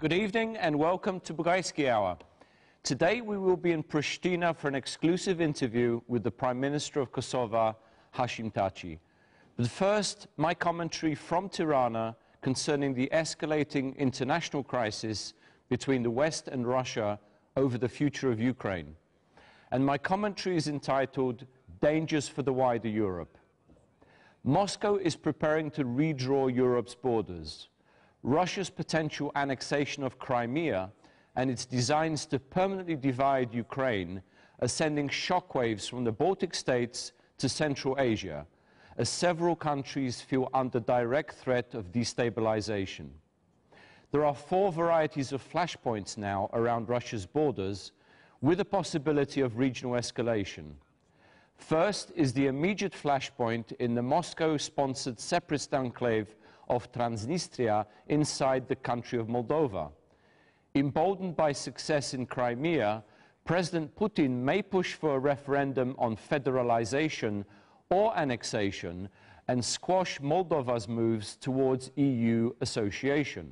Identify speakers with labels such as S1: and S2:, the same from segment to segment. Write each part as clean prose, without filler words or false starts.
S1: Good evening and welcome to Bugajski Hour. Today we will be in Pristina for an exclusive interview with the Prime Minister of Kosovo, Bugajski Thaci. But first, my commentary from Tirana concerning the escalating international crisis between the West and Russia over the future of Ukraine. And my commentary is entitled, Dangers for the Wider Europe. Moscow is preparing to redraw Europe's borders. Russia's potential annexation of Crimea and its designs to permanently divide Ukraine are sending shockwaves from the Baltic states to Central Asia, as several countries feel under direct threat of destabilization. There are 4 varieties of flashpoints now around Russia's borders, with the possibility of regional escalation. First is the immediate flashpoint in the Moscow-sponsored separatist enclave of Transnistria inside the country of Moldova. Emboldened by success in Crimea, President Putin may push for a referendum on federalization or annexation and squash Moldova's moves towards EU association.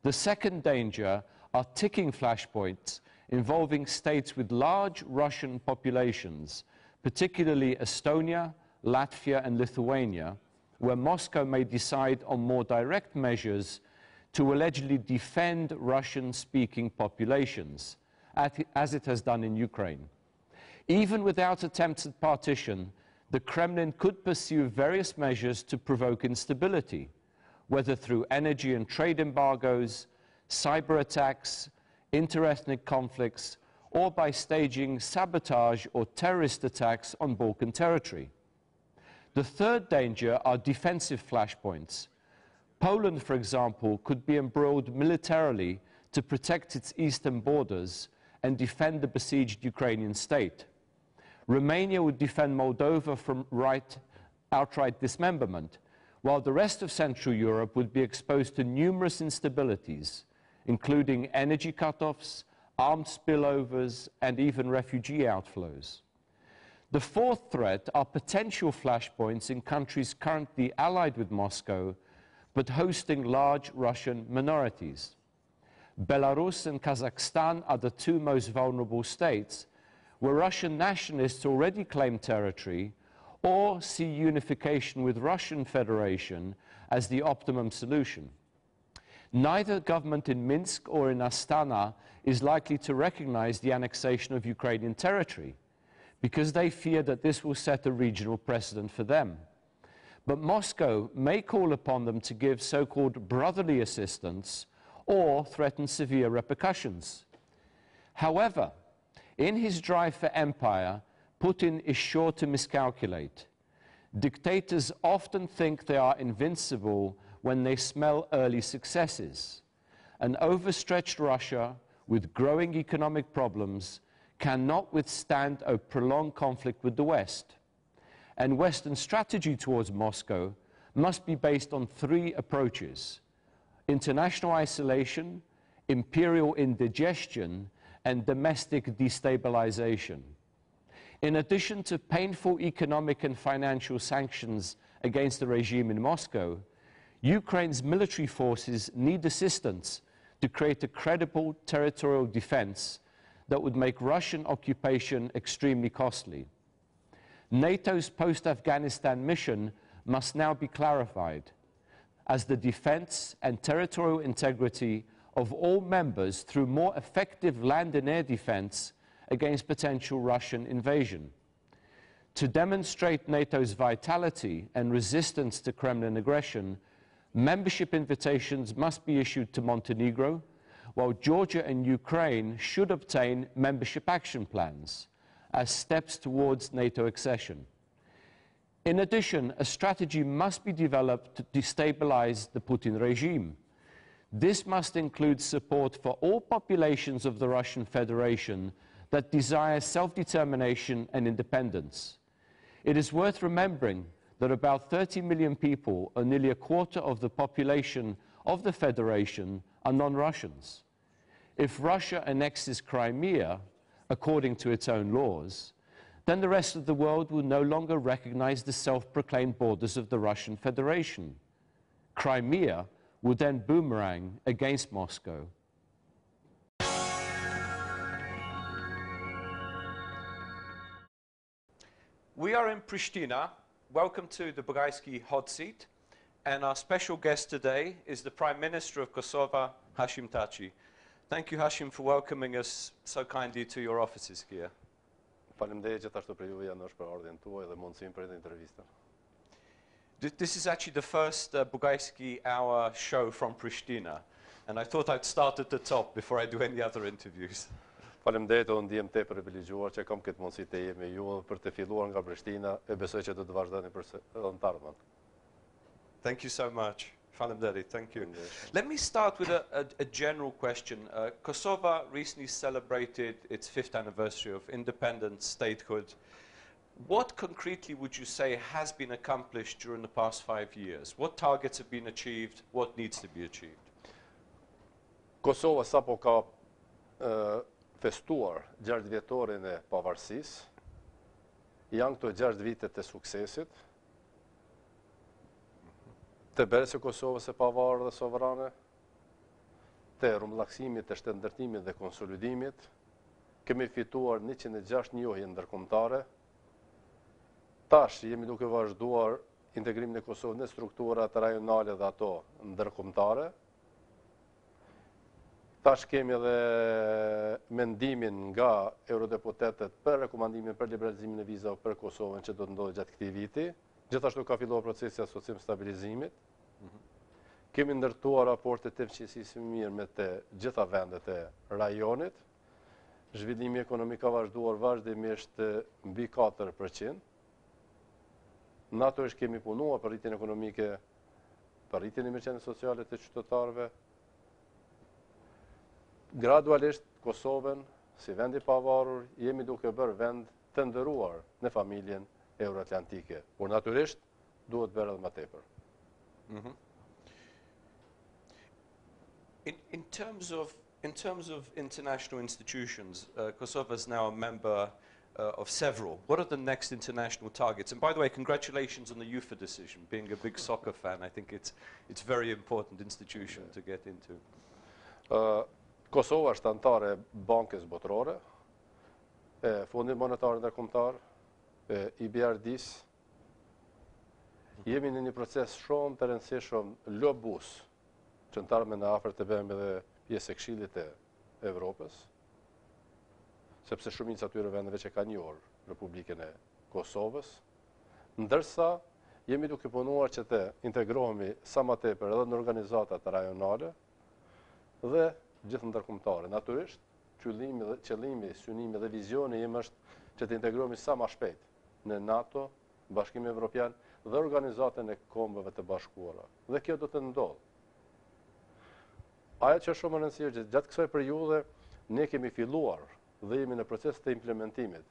S1: The second danger are ticking flashpoints involving states with large Russian populations, particularly Estonia, Latvia and Lithuania, where Moscow may decide on more direct measures to allegedly defend Russian-speaking populations, as it has done in Ukraine. Even without attempts at partition, the Kremlin could pursue various measures to provoke instability, whether through energy and trade embargoes, cyber attacks, interethnic conflicts, or by staging sabotage or terrorist attacks on Balkan territory. The third danger are defensive flashpoints. Poland, for example, could be embroiled militarily to protect its eastern borders and defend the besieged Ukrainian state. Romania would defend Moldova from outright dismemberment, while the rest of Central Europe would be exposed to numerous instabilities, including energy cutoffs, armed spillovers, and even refugee outflows. The fourth threat are potential flashpoints in countries currently allied with Moscow, but hosting large Russian minorities. Belarus and Kazakhstan are the 2 most vulnerable states, where Russian nationalists already claim territory or see unification with Russian Federation as the optimum solution. Neither government in Minsk or in Astana is likely to recognize the annexation of Ukrainian territory, because they fear that this will set a regional precedent for them. But Moscow may call upon them to give so-called brotherly assistance or threaten severe repercussions. However, in his drive for empire, Putin is sure to miscalculate. Dictators often think they are invincible when they smell early successes. An overstretched Russia with growing economic problems cannot withstand a prolonged conflict with the West. And Western strategy towards Moscow must be based on 3 approaches: international isolation, imperial indigestion, and domestic destabilization. In addition to painful economic and financial sanctions against the regime in Moscow, Ukraine's military forces need assistance to create a credible territorial defense that would make Russian occupation extremely costly. NATO's post-Afghanistan mission must now be clarified as the defense and territorial integrity of all members through more effective land and air defense against potential Russian invasion. To demonstrate NATO's vitality and resistance to Kremlin aggression, membership invitations must be issued to Montenegro, while Georgia and Ukraine should obtain membership action plans as steps towards NATO accession. In addition, a strategy must be developed to destabilize the Putin regime. This must include support for all populations of the Russian Federation that desire self-determination and independence. It is worth remembering that about 30 million people, or nearly a quarter of the population of the Federation, are non-Russians. If Russia annexes Crimea, according to its own laws, then the rest of the world will no longer recognize the self-proclaimed borders of the Russian Federation. Crimea would then boomerang against Moscow. We are in Pristina. Welcome to the Bugajski hot seat. And our special guest today is the Prime Minister of Kosovo, Hashim Thaci. Thank you, Hashim, for welcoming us so kindly to your offices here. This is actually the first Bugajski Hour show from Pristina, and I thought I'd start at the top before I do any other interviews.
S2: Faleminderit, unë ndiem te privilegjuar që kam këtë mundësi të jemi ju për të filluar nga Prishtina e besoj që do të vazhdoni për të ardhmen.
S1: Thank you so much. Faleminderit, thank you. Let me start with a general question. Kosovo recently celebrated its 5th anniversary of independence, statehood. What concretely would you say has been accomplished during the past 5 years? What targets have been achieved? What needs to be achieved?
S2: Kosova sapo ka festuar 6 vjetorin e pavarësisë. Janë këto 6 vitet e suksesit. Të bërës e Kosovës e pavarë dhe sovrane, të rrumbullaksimit, të shëndërtimit dhe konsolidimit, kemi fituar 106 njohje ndërkombëtare. Tash jemi duke vazhduar integrimin e Kosovës në strukturat rajonale dhe ato ndërkombëtare. Tash kemi edhe mendimin nga eurodeputetët për rekomandimin për liberalizimin e vizave për Kosovën që do të ndodhë gjatë këtij viti. Gjithashtu ka filluar procesi asocim stabilizimit. Kemi ndërtuar raporte të fuqisë mirë me të gjitha vendet e rajonit. Zhvillimi ekonomik ka vazhduar vazhdimisht mbi 4%. Natyrisht kemi punuar për rritjen ekonomike, për rritjen e mirëqenies sociale të qytetarëve. Gradualisht Kosovën, si vend i pavarur, jemi duke bërë vend të ndëruar në familjen euroatlantike. Por natyrisht duhet bërë edhe më tepër.
S1: In terms of international institutions, Kosovo is now a member of several. What are the next international targets? And by the way, congratulations on the UEFA decision. Being a big soccer fan, I think it's a very important institution to get into.
S2: Kosova është anëtare e Bankës Botërore, e Fondit Monetar Ndërkombëtar, IBRD-s. Jemi në një proces shumë të rëndësishëm lobus, që në tarme në afër të bëjmë edhe pjesë e Këshillit e Evropës, sepse shumica atyre vendeve që kanë njohur Republikën e Kosovës, ndërsa jemi duke punuar që të integrohemi sa më tepër edhe në organizatat rajonale dhe gjithë ndërkombëtare. Natyrisht, qëllimi, synimi dhe vizioni im është që të integrohemi sa më shpejt në NATO, Bashkimin Evropian dhe Organizatën e Kombeve të Bashkuara. Dhe kjo do të ndodhë. Ajo që është shumë e rëndësishme, gjatë kësaj periudhe ne kemi filluar dhe jemi në proces të implementimit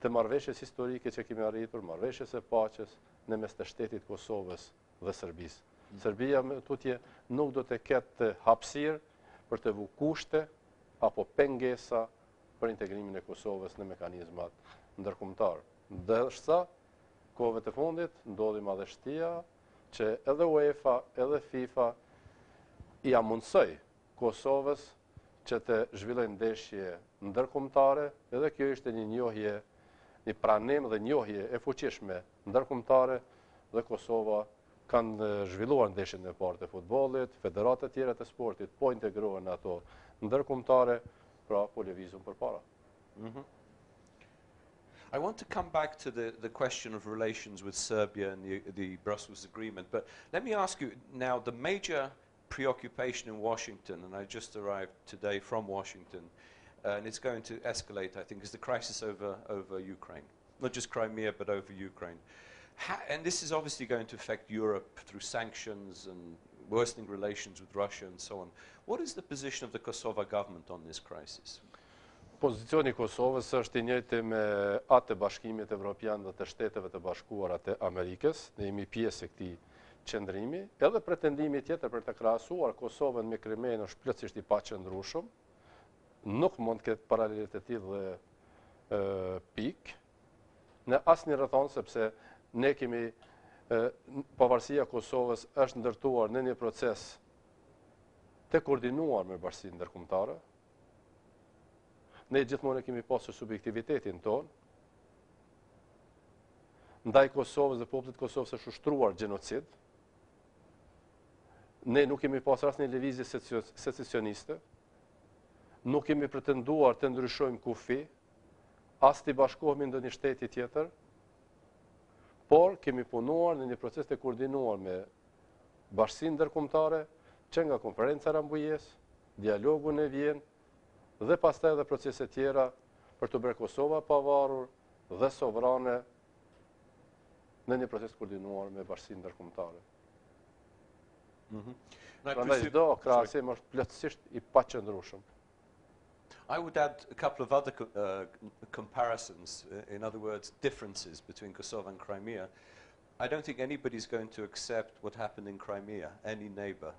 S2: të marrëveshjes historike që kemi arritur, marrëveshjes së paqes në mes të shtetit Kosovës dhe Serbisë. Serbia me tutje nuk do të ketë hapësirë për të vënë kushte apo pengesa për integrimin e Kosovës në mekanizmat ndërkombëtar. Ndërsa kohëve të fundit ndodhi madhështia që edhe UEFA edhe FIFA i amundsoi Kosovës që të zhvillojë ndeshje ndërkombëtare, edhe kjo ishte një njohje, një pranim dhe njohje e fuqishme ndërkombëtare dhe Kosova kanë zhvilluar ndeshjen e parë të futbollit, federatat tjera të sportit po integrohen ato ndërkombëtare, pra po lëvizun përpara.
S1: I want to come back to the question of relations with Serbia and the Brussels Agreement, but let me ask you now, the major preoccupation in Washington, and I just arrived today from Washington, and it's going to escalate, I think, is the crisis over Ukraine. Not just Crimea, but over Ukraine. And this is obviously going to affect Europe through sanctions and worsening relations with Russia and so on. What is the position of the Kosovo government on this crisis?
S2: Pozicioni i Kosovës është i njëjtë me atë të Bashkimit Evropian dhe të Shteteve të Bashkuara të Amerikës. Ne jemi pjesë e këtij qëndrimi, edhe pretendimi tjetër për të krahasuar Kosovën me Krimeën është plotësisht i paqëndrueshëm. Nuk mund të ketë paralelitet të tillë dhe pikë në asnjë rrethon, sepse ne kemi pavarësia e Kosovës është ndërtuar në një proces të koordinuar me bashkësinë ndërkombëtare. Ne gjithmonë kemi pasur subjektivitetin tonë. Ndaj Kosovës dhe popullit të Kosovës është ushtruar gjenocid. Ne nuk kemi pasur asnjë lëvizje secesioniste. Nuk kemi pretenduar të ndryshojmë kufi, as të bashkohemi ndonjë shteti tjetër, por kemi punuar në një proces të koordinuar me bashkësinë ndërkombëtare, që nga konferenca Rambujes, dialogu në Vjenë, dhe pastaj edhe procese tjera për të bërë Kosova pavarur dhe sovrane në një proces koordinuar me bashkësinë ndërkombëtare. Prandaj çdo krahasim është plotësisht i paqëndrueshëm.
S3: I would add a couple of other comparisons, in other words, differences between Kosovo and Crimea. I don't think anybody's going to accept what happened in Crimea, any neighbor,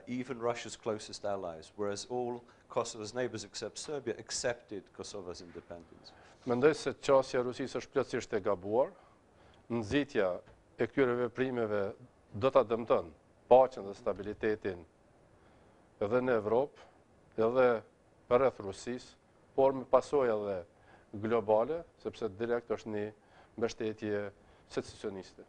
S3: even Russia's closest allies, whereas all Kosovo's neighbors except Serbia accepted Kosovo's independence.
S2: Mendoj se qasja e Rusisë është plotësisht e gabuar. Nxitja e këtyre veprimeve do ta dëmton paqen dhe stabilitetin edhe në Evropë, edhe rreth Rusisë, por me pasojë edhe globale, sepse direkt është një mbështetje secesioniste.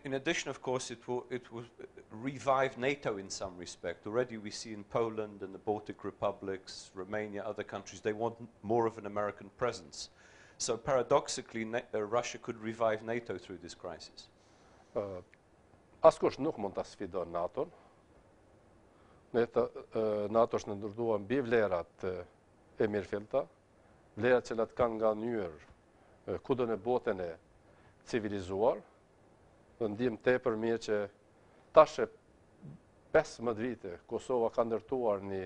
S3: In addition, of course, it will revive NATO in some respect. Already we see in Poland and the Baltic republics, Romania, other countries, they want more of an American presence. So paradoxically, Russia could revive NATO through this crisis.
S2: Askush nuk mund ta sfidon NATO-n. NATO është ndërtuar mbi vlerat e mirëfillta, vlerat që kanë nga njërë kudo në botën e civilizuar, dhe ndiem tepër mirë që tash 15 vite Kosova ka ndërtuar një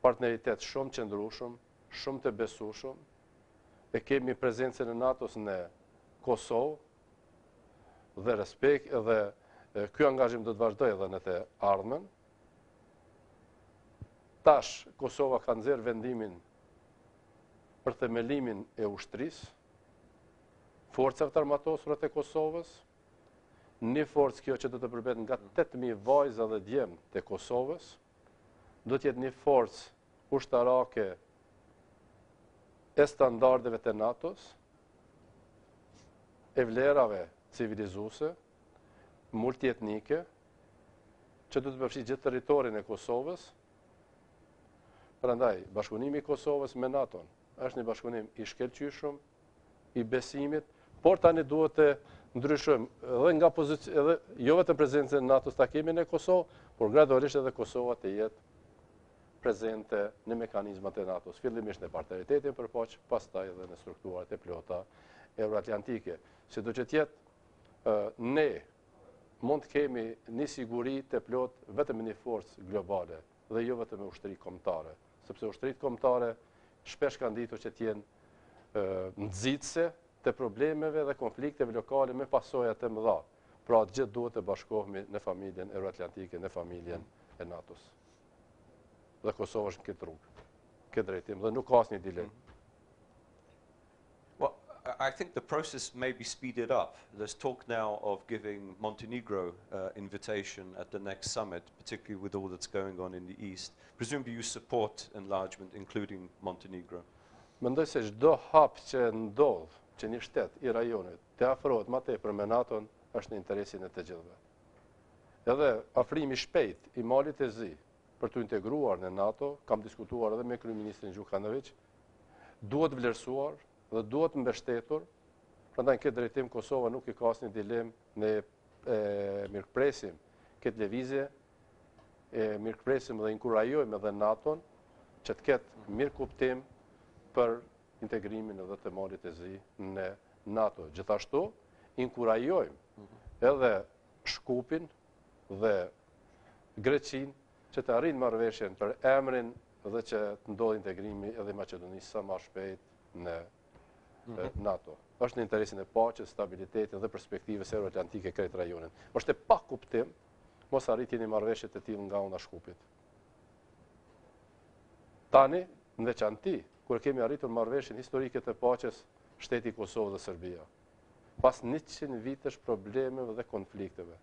S2: partneritet shumë qëndrueshëm, shumë të besueshëm, e kemi prezencën e NATO-s në Kosovë dhe respekt dhe ky angazhim do të vazhdojë edhe në të ardhmen. Tash Kosova ka nxjerrë vendimin për themelimin e ushtrisë, forcat armatosura të Kosovës, një forcë kjo që do të përbet nga 8.000 vajza dhe djemë të Kosovës, do të jetë një forcë ushtarake e standardeve të NATO-s, e vlerave civilizuese, multietnike, që do të përfshijë gjithë territorin e Kosovës. Prandaj, bashkëpunimi i Kosovës me NATO-n është një bashkëpunim i shkëlqyeshëm, i besimit, por tani duhet të ndryshojmë edhe nga edhe jo vetëm prezencën e NATO-s ta kemi në Kosovë, por gradualisht edhe Kosova të jetë prezente në mekanizmat e NATO-s, fillimisht në partneritetin për paqe, pastaj edhe në strukturat e plota euroatlantike. Sidoqë të jetë, ne mund të kemi një siguri të plot vetëm një forcë globale dhe jo vetëm me ushtri kombëtare, sepse ushtrit kombëtare shpesh kanë ditur që të jenë nxitëse të problemeve dhe konflikteve lokale me pasoja të mëdha. Pra gjithë duhet të bashkohemi në familjen euroatlantike, në familjen e NATO-s. Dhe Kosova është në këtë rrugë, këtë drejtim, dhe nuk ka asnjë dilemë.
S3: Well, I think the process may be speeded up. There's talk now of giving Montenegro invitation at the next summit, particularly with all that's going on in the east. Presumably you support enlargement, including Montenegro.
S2: Mendoj se çdo hap që ndodh, që një shtet i rajonit të afrohet më tepër me NATO-n është në interesin e të gjithëve. Edhe afrimi shpejt i Malit e Zi për të integruar në NATO, kam diskutuar edhe me kryeministrin Gjukanović, duhet vlerësuar dhe duhet mbështetur. Prandaj në këtë drejtim Kosova nuk i ka asnjë dilemë, ne mirëpresim këtë lëvizje, mirëpresim dhe inkurajojmë edhe NATO-n që të ketë mirë kuptim për integrimin edhe të Malit e Zi në NATO. Gjithashtu, inkurajojmë edhe Shkupin dhe Greqinë që të arrijnë marrëveshjen për emrin dhe që të ndodhë integrimi edhe Maqedonisë sa më shpejt në NATO. Është në interesin e paqes, stabilitetit dhe perspektivës euroatlantike krejt rajonin. Është e pa kuptim mos arritjen e marrëveshje të tillë nga ana Shkupit. Tani, në veçanti, kur kemi arritur marrëveshjen historike të paqes shteti Kosovë dhe Serbia, pas 100 vitesh problemeve dhe konflikteve.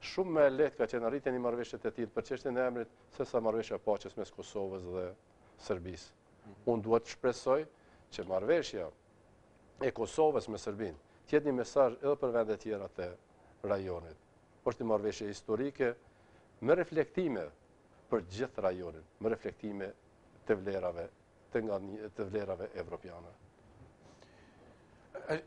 S2: shumë më e lehtë ka qenë arritja një marrëveshje të tillë për çështjen e emrit se sa marrëveshja e paqes mes Kosovës dhe Serbisë. Unë duhet të shpresoj që marrëveshja e Kosovës me Serbinë të jetë një mesazh edhe për vendet tjera të rajonit. Është një marrëveshje historike me reflektime për gjithë rajonin, me reflektime të vlerave evropiane.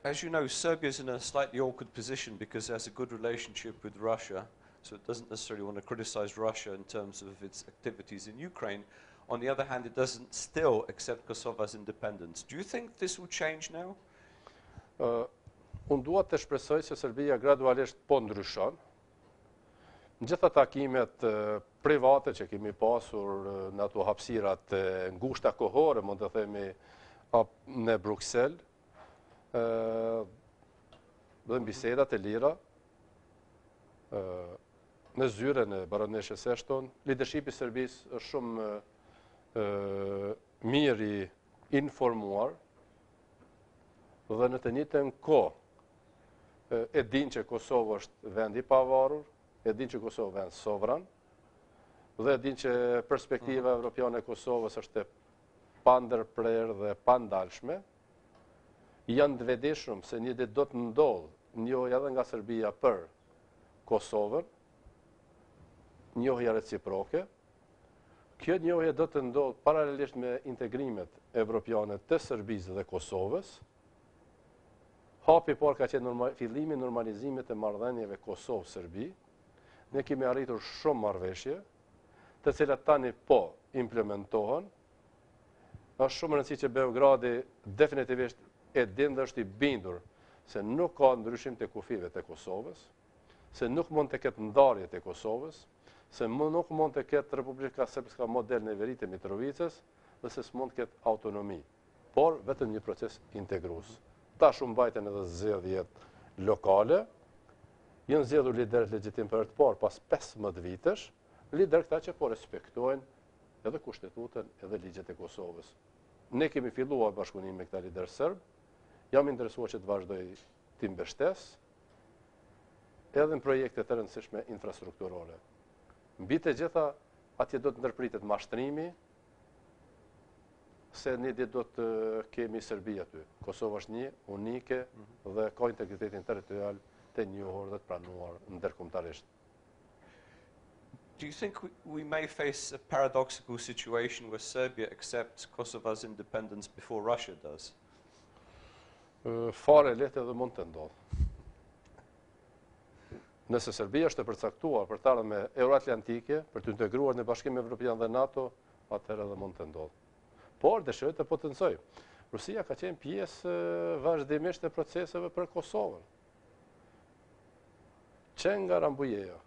S3: As you know, Serbia is in a slightly awkward position because it has a good relationship with Russia, so it doesn't necessarily want to criticize Russia in terms of its activities in Ukraine. On the other hand, it doesn't still accept Kosovo's independence. Do you think this will change now?
S2: Unë dua të shpresoj se Serbia gradualisht po ndryshon. Në gjitha takimet private që kemi pasur në ato hapësirat ngushta kohore, mund të themi në Bruxelles, dhe në bisedat e lira, në zyren e baroneshës Ashton, leadershipi i Serbisë është shumë mirë i informuar dhe në të njëjtën kohë e din që Kosovë është vend i pavarur, e din që Kosovë vend sovran, dhe e din që perspektiva evropiane e Kosovës është e pandërprerë dhe pandalshme. Janë të vetëdijshëm se një ditë do të ndodhë njohja edhe nga Serbia për Kosovën, njohja reciproke. Kjo njohje do të ndodhë paralelisht me integrimet evropiane të Serbisë dhe Kosovës. Hapi por ka qenë fillimi normalizimit të marrëdhënieve Kosovë-Serbi. Ne kemi arritur shumë marrëveshje, të cilat tani po implementohen. Është shumë rëndësishme që Beogradi definitivisht e din dhe është i bindur se nuk ka ndryshim të kufive të Kosovës, se nuk mund të ketë ndarje të Kosovës, se nuk mund të ketë Republika Srpska model në Veritë e Mitrovicës dhe se s'mund të ketë autonomi, por vetëm një proces integrues. Tash u mbajten edhe zgjedhjet lokale, janë zgjedhur liderët legjitim për herë të parë pas 15 vitesh, lider këta që po respektojnë edhe kushtetutën edhe ligjet e Kosovës. Ne kemi filluar bashkëpunim me këta lider serb, jam interesuar që të vazhdoj të mbështes, edhe në projekte të rëndësishme infrastrukturore. Mbi të gjitha, atje do të ndërpritet mashtrimi, se një ditë do të kemi Serbi aty. Kosova është një, unike, dhe ka integritetin territorial të njohur dhe të pranuar ndërkombëtarisht.
S3: Do you think we may face a paradoxical situation where Serbia accepts Kosovo's independence before Russia does?
S2: Fare lehtë edhe mund të ndodhë. Nëse Serbia është e përcaktuar për të ardhur me Euroatlantike, për të integruar në Bashkimin Evropian dhe NATO, atëherë edhe mund të ndodhë. Por dëshiroj të potencoj. Rusia ka qenë pjesë vazhdimisht e proceseve për Kosovën. Që nga Rambujeja,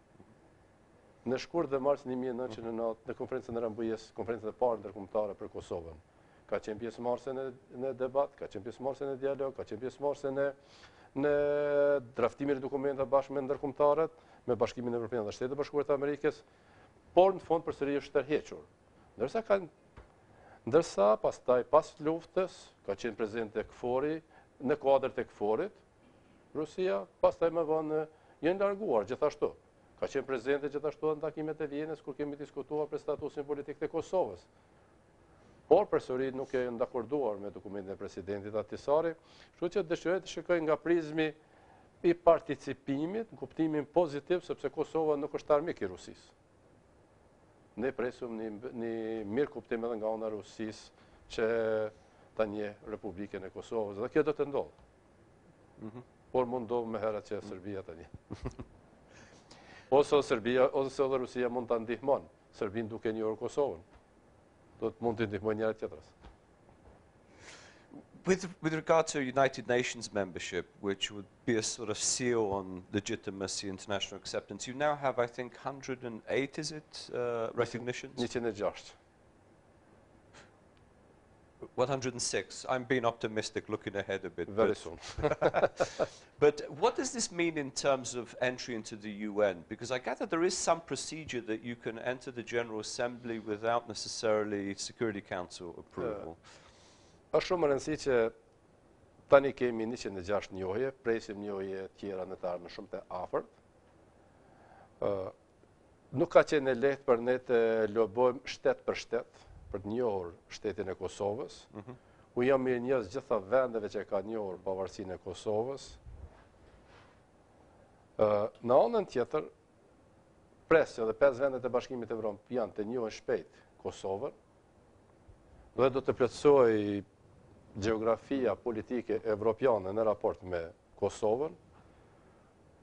S2: në shkurt dhe mars 1999, në konferencën e Rambujes, konferencën e parë ndërkombëtare për Kosovën, ka qenë pjesëmarrëse në debat, ka qenë pjesëmarrëse në dialog, ka qenë pjesëmarrëse në draftimin e dokumentave bashkë me ndërkombëtarët, me Bashkimin Evropian dhe Shtetet e Bashkuara të Amerikës, por në fund përsëri është tërhequr. Ndërsa pastaj pas luftës ka qenë prezente KFOR-i, në kuadër të KFOR-it, Rusia pastaj më vonë janë larguar gjithashtu. Ka qenë prezente gjithashtu në takimet e Vjenës kur kemi diskutuar për statusin politik të Kosovës. Por përsëri nuk e ndakorduar me dokumentin e presidentit Ahtisari, kështu që dëshiroj të shikoj nga prizmi i participimit, në kuptimin pozitiv, sepse Kosova nuk është armik i Rusisë. Ne presim një mirë kuptim edhe nga ana e Rusisë që ta njeh Republikën e Kosovës, dhe kjo do të ndodhë. Por mund ndodhë më herët që Serbia ta njeh. Ose edhe Rusia mund ta ndihmon Serbinë duke njohur Kosovën. Do të mund të ndihmojë njëra tjetrës.
S3: With regard to United Nations membership, which would be a sort of seal on legitimacy, international acceptance, you now have, I think, 108, is it, recognitions?
S2: 106.
S3: 106. I'm being optimistic, looking ahead a bit.
S2: Very soon.
S3: But what does this mean in terms of entry into the UN? Because I gather there is some procedure that you can enter the General Assembly without necessarily Security Council approval.
S2: Është shumë rëndësi që tani kemi 106 njohje, presim njohje tjera në të ardhmen shumë të afërt. Nuk ka qenë e lehtë për ne të lobojmë shtet për shtet, për të njohur shtetin e Kosovës. Unë jam mirënjohës gjitha vendeve që ka njohur pavarësinë e Kosovës. Në anën tjetër, presë që edhe 5 vendet e Bashkimit Evropian të njohin shpejt Kosovën, dhe do të plotësoj gjeografia politike evropiane në raport me Kosovën,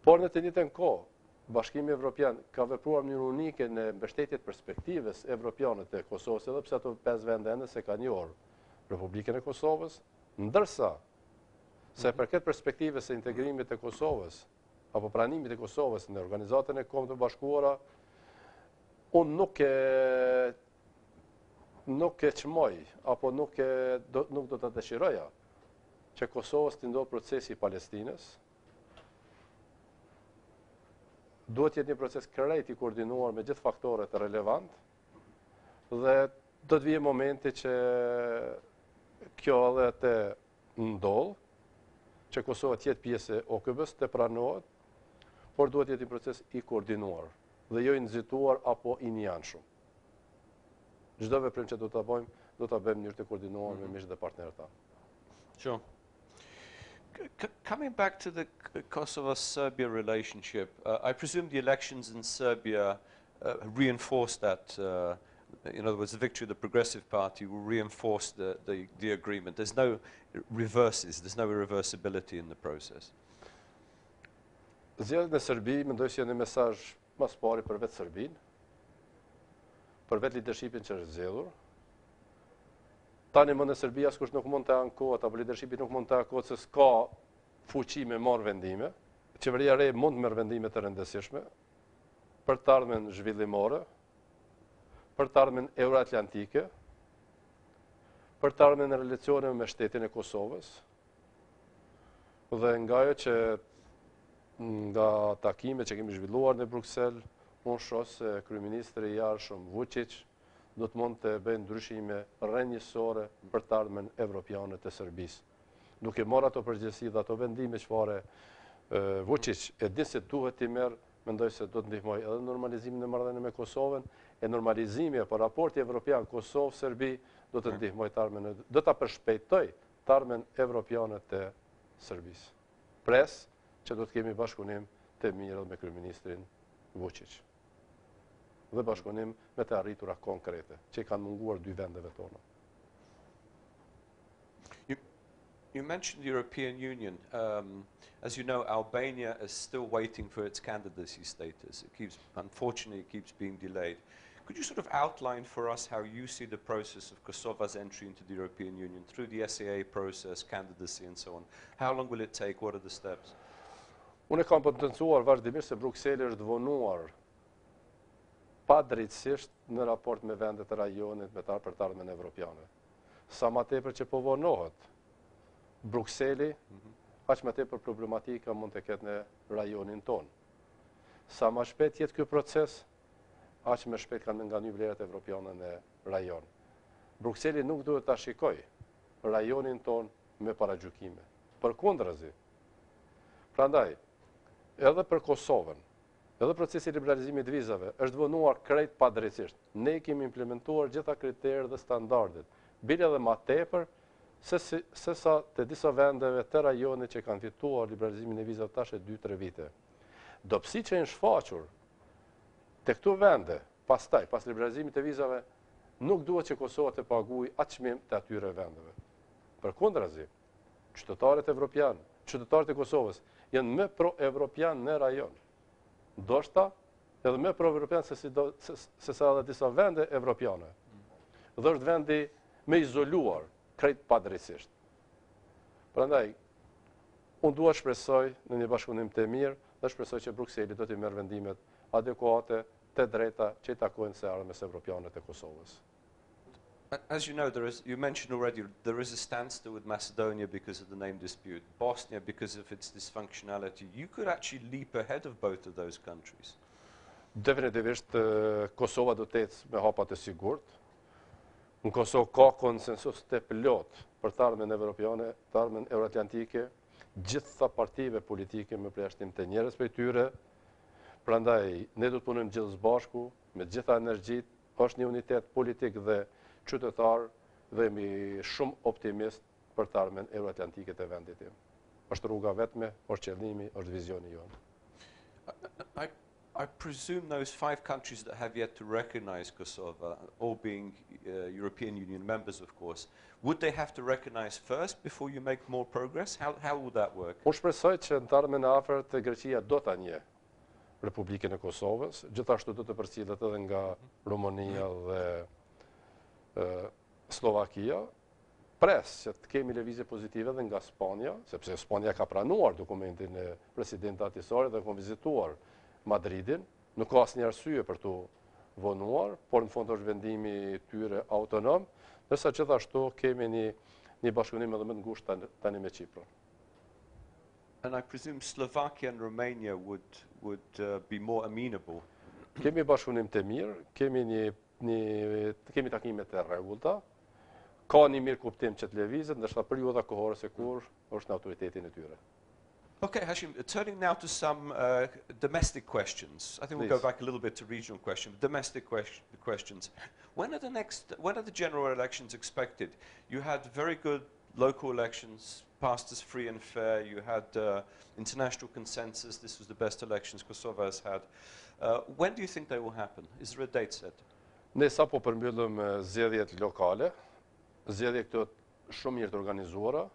S2: por në të njëjtën kohë, Bashkimi Evropian ka vepruar në mënyrë unike në mbështetjet perspektivës evropiane të Kosovës, edhe pse ato 5 vende ende se kanë njohur Republikën e Kosovës, ndërsa se përket perspektivës së integrimit të Kosovës apo pranimit të Kosovës në Organizatën e Kombëve të Bashkuara, unë nuk e çmoj apo nuk do të dëshiroja që Kosovës të ndodhë procesi i Palestinës. Duhet jetë një proces krejt i koordinuar me gjithë faktorët relevant dhe do të vijë momenti që kjo edhe të ndodhë, që Kosova të jetë pjesë e OKB-s, të pranohet, por duhet jetë një proces i koordinuar dhe jo i nxituar apo i njanshëm. Çdo veprim që do ta bëjmë në mënyrë të koordinuar me miqtë dhe partnerët tanë.
S3: Sure. Coming back to the Kosovo-Serbia relationship, I presume the elections in Serbia reinforced that, in other words, the victory of the Progressive Party will reinforce the agreement. There's no reverses, there's no irreversibility in the process.
S2: Zgjedhjet në Serbi mendoj se janë një mesazh mas pari për vetë Serbinë, për vetë leadershipin që është zgjedhur. Tani më në Serbi askush nuk mund të ankohet, apo leadershipi nuk mund të ankohet se s'ka fuqi me marrë vendime. Qeveria re mund të merr vendime të rëndësishme për të ardhmen zhvillimore, për të ardhmen euroatlantike, për të ardhmen në relacione me shtetin e Kosovës. Dhe nga ajo që nga takimet që kemi zhvilluar në Bruksel, unë shoh se kryeministri i jashtëm Vučić do të mund të bëjnë ndryshime rrënjësore për të ardhmen evropiane të Serbisë. Duke marrë ato përgjegjësi dhe ato vendime çfarë Vučić e di se duhet t'i merr, mendoj se do të ndihmoj edhe normalizimin e marrëdhënieve me Kosovën, e normalizimi apo raporti evropian Kosovë-Serbi do të ndihmoj të ardhmen, do ta përshpejtoj të ardhmen evropiane të Serbisë. Pres që do të kemi bashkëpunim të mirë me kryeministrin Vučić dhe bashkëpunim me të arritura konkrete, që i kanë munguar 2 vendeve tona.
S3: You mentioned the European Union. As you know, Albania is still waiting for its candidacy status. Unfortunately, it keeps being delayed. Could you sort of outline for us how you see the process of Kosova's entry into the European Union through the SAA process, candidacy, and so on? How long will it take? What are the steps?
S2: Unë kam potencuar vazhdimisht se Brukseli është vonuar pa drejtësisht në raport me vendet e rajonit me për të ardhmen evropiane. Sa më tepër që po vonohet Brukseli, aq më tepër problematika mund të ketë në rajonin ton. Sa më shpejt jetë ky proces, aq më shpejt kanë nganu vlerat evropiane në rajon. Brukseli nuk duhet ta shikojë rajonin ton me paragjykime. Përkundrazi. Prandaj, edhe për Kosovën, edhe procesi i liberalizimit të vizave është vonuar krejt padrejtisht. Ne kemi implementuar gjitha kriteret dhe standardet, bile edhe më tepër se sa të disa vendeve të rajonit që kanë fituar liberalizimin e vizave tash e 2-3 vite. Dobësi që janë shfaqur te këto vende, pastaj pas liberalizimit të vizave, nuk duhet që Kosova të paguajë atë çmim të atyre vendeve. Përkundrazi, qytetarët evropian, qytetarët e Kosovës janë më pro-evropian në rajon. Ndoshta edhe më pro-evropian se sa edhe disa vende evropiane. Dhe është vendi më izoluar, krejt padrejtisht. Prandaj, unë dua shpresoj në një bashkëpunim të mirë dhe shpresoj që Brukseli do të merr vendimet adekuate, të drejta që i takojnë së ardhmes evropiane të Kosovës.
S3: As you know, you mentioned already, there is a standstill with Macedonia because of the name dispute, Bosnia because of its dysfunctionality. You could actually leap ahead of both of those countries.
S2: Definitivisht, Kosova do të ecë me hapa të sigurt. Në Kosovë ka konsensus të plot për të ardhmen evropiane, të ardhmen euroatlantike, gjitha partive politike me përjashtim të njerëz prej tyre, Prandaj, ne do të punojmë gjithë së bashku, me gjitha energjit, është një unitet politik dhe qytetar dhe jemi shumë optimist për të ardhmen euroatlantike të vendit tim. Është rruga vetme, është qëllimi, është vizioni jonë.
S3: I presume those 5 countries that have yet to recognize Kosovo, all being European Union members, of course, would they have to recognize first before you make more progress? How would that work?
S2: Unë shpresoj që në të ardhmen e afërt Greqia do ta njeh Republikën e Kosovës, gjithashtu do të përcjellet edhe nga Rumania dhe Slovakia. Pres që të kemi lëvizje pozitive dhe nga Spanja, sepse Spanja ka pranuar dokumentin e presidentit Ahtisarit dhe ka vizituar Madridin. Nuk ka asnjë arsye për të vonuar, por në fund është vendimi tyre autonom, ndërsa gjithashtu kemi një bashkëpunim edhe më të ngushtë tani me Çiprin.
S3: And I presume Slovakia and Romania would be more amenable.
S2: Kemi bashkëpunim të mirë, kemi takime të rregullta, ka një mirë kuptim që të lëvizet, ndërsa periudha kohore se kur është në autoritetin e tyre.
S3: Okay, Hashim, turning now to some domestic questions. I think we'll go back a little bit to regional questions. Domestic questions. When are the general elections expected? You had very good local elections, passed as free and fair. You had international consensus. This was the best elections Kosovo has had. When do you think they will happen? Is there a date set?
S2: Ne sapo përmbyllëm zgjedhjet lokale, zgjedhje këto shumë mirë të organizuara,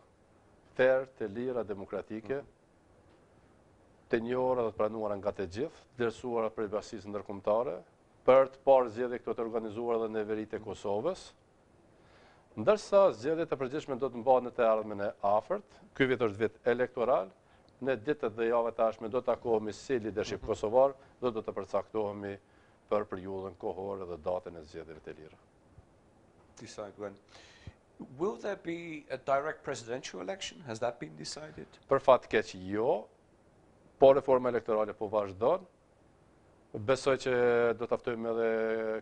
S2: fair, të lira, demokratike, të njohura dhe të pranuara nga të gjithë, vlerësuara prej bashkisë ndërkombëtare, për të parë zgjedhje këto të organizuara dhe në veritë e Kosovës. Ndërsa zgjedhjet e përgjithshme do të mbahen në të ardhmen e afërt, ky vit është vit elektoral, në ditët dhe javët e ardhshme do të takohemi si leadership kosovar dhe do të përcaktohemi për periudhën kohore dhe datën e zgjedhjeve të lira.
S3: Decide when. Will there be a direct presidential election? Has that been decided?
S2: Për fat keq jo, po reforma elektorale po vazhdon. Besoj që do të ftojmë edhe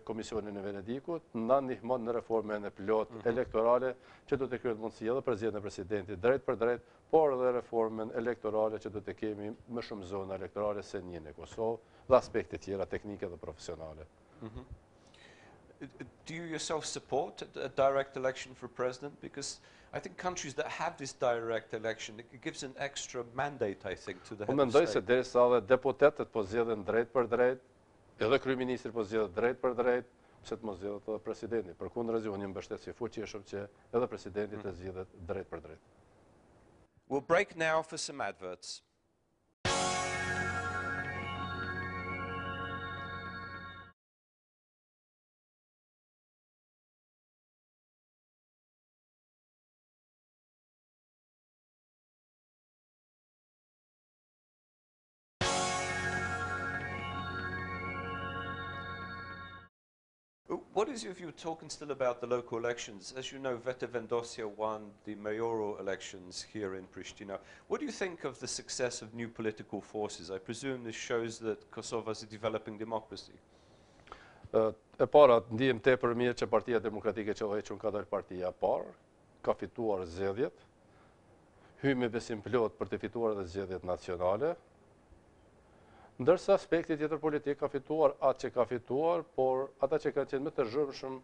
S2: Komisionin e Venedikut, na ndihmon në reformën e plot elektorale që do të krijohet mundësi edhe për zgjedhjen e presidentit drejt për drejt, por edhe reformën elektorale që do të kemi më shumë zona elektorale se një në Kosovë dhe aspekte tjera teknike dhe profesionale.
S3: Do you yourself support a direct election for president? Because I think countries that have this direct election, it gives an extra mandate, I think, to the head of
S2: Mendoj se
S3: state.
S2: derisa edhe deputetët po zgjedhen drejt për drejt, edhe kryeministri po zgjedhet drejt për drejt, pse të mos zgjedhet edhe presidenti. Përkundërzi, unë jam mbështetës i fuqishëm që edhe presidenti të zgjedhet drejt për drejt.
S3: We'll break now for some adverts. What is your view, talking still about the local elections? As you know, Vete Vendosia won the mayoral elections here in Pristina. What do you think of the success of new political forces? I presume this shows that Kosovo is a developing democracy.
S2: E para, ndihem tepër mirë që Partia Demokratike Qellhequn ka dalë partia e parë, ka fituar zgjedhjet, hyj me besim plot për të fituar edhe zgjedhjet nacionale. Ndërsa aspekti tjetër politik ka fituar atë që ka fituar, por ata që kanë qenë më të zhurmshëm